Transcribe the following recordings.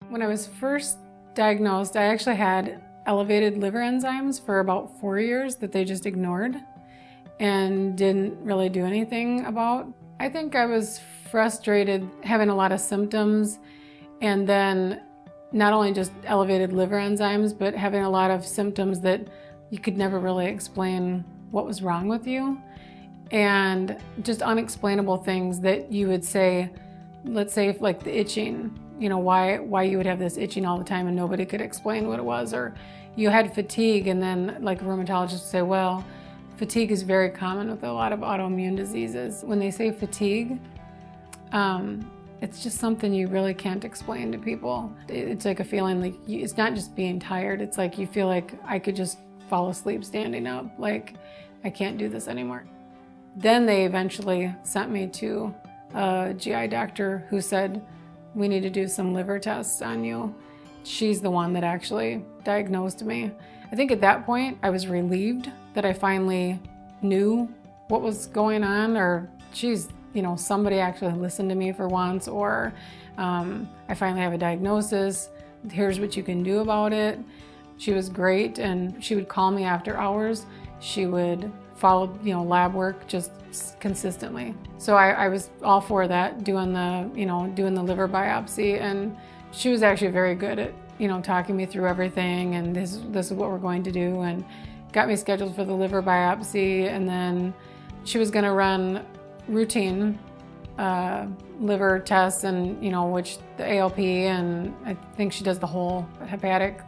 When I was first diagnosed, I actually had elevated liver enzymes for about 4 years that they just ignored and didn't really do anything about. I think I was frustrated having a lot of symptoms, and then not only just elevated liver enzymes, but having a lot of symptoms that you could never really explain what was wrong with you, and just unexplainable things that you would say, let's say like the itching, why you would have this itching all the time and nobody could explain what it was, or you had fatigue, and then like a rheumatologist would say, well, fatigue is very common with a lot of autoimmune diseases. When they say fatigue, it's just something you really can't explain to people. It's like a feeling like, it's not just being tired, it's like you feel like I could just fall asleep standing up, like I can't do this anymore. Then they eventually sent me to a GI doctor who said, we need to do some liver tests on you. She's the one that actually diagnosed me. I think at that point I was relieved that I finally knew what was going on, or geez, somebody actually listened to me for once, or I finally have a diagnosis, here's what you can do about it. She was great, and she would call me after hours. She would follow lab work just consistently. So I was all for that, doing the liver biopsy, and she was actually very good at talking me through everything, and this is what we're going to do, and got me scheduled for the liver biopsy. And then she was going to run routine liver tests, and which the ALP, and I think she does the whole hepatic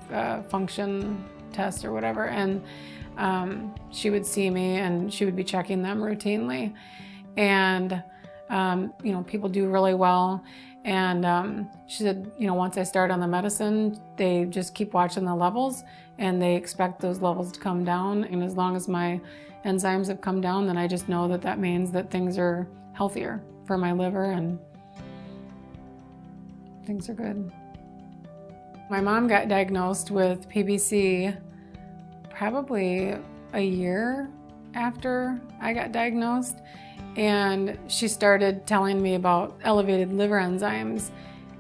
function test or whatever, and she would see me and she would be checking them routinely, and people do really well. And she said, once I start on the medicine, they just keep watching the levels, and they expect those levels to come down. And as long as my enzymes have come down, then I just know that that means that things are healthier for my liver and things are good. My mom got diagnosed with PBC probably a year after I got diagnosed. And she started telling me about elevated liver enzymes.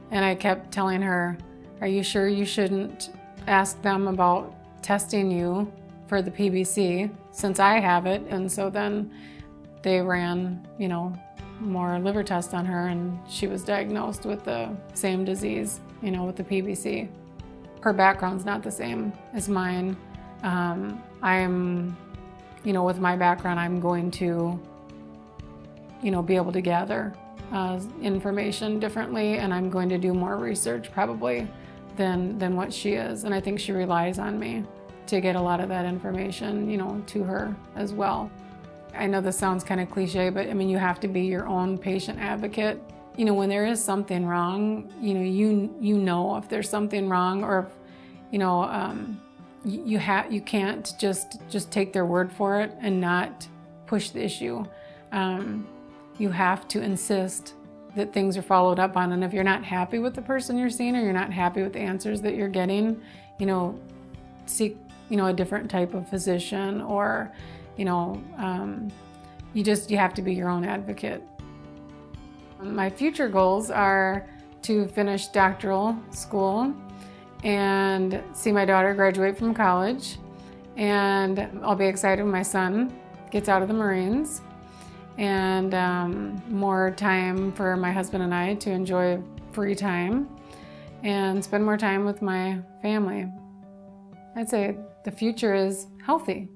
And I kept telling her, are you sure you shouldn't ask them about testing you for the PBC since I have it? And so then they ran, more liver tests on her, and she was diagnosed with the same disease, with the PBC. Her background's not the same as mine. With my background, I'm going to be able to gather information differently, and I'm going to do more research probably than what she is. And I think she relies on me to get a lot of that information, to her as well. I know this sounds kind of cliche, but you have to be your own patient advocate. When there is something wrong, you know if there's something wrong, or if, you can't just take their word for it and not push the issue. You have to insist that things are followed up on, and if you're not happy with the person you're seeing, or you're not happy with the answers that you're getting, seek a different type of physician, or you have to be your own advocate. My future goals are to finish doctoral school and see my daughter graduate from college, and I'll be excited when my son gets out of the Marines, and more time for my husband and I to enjoy free time and spend more time with my family. I'd say the future is healthy.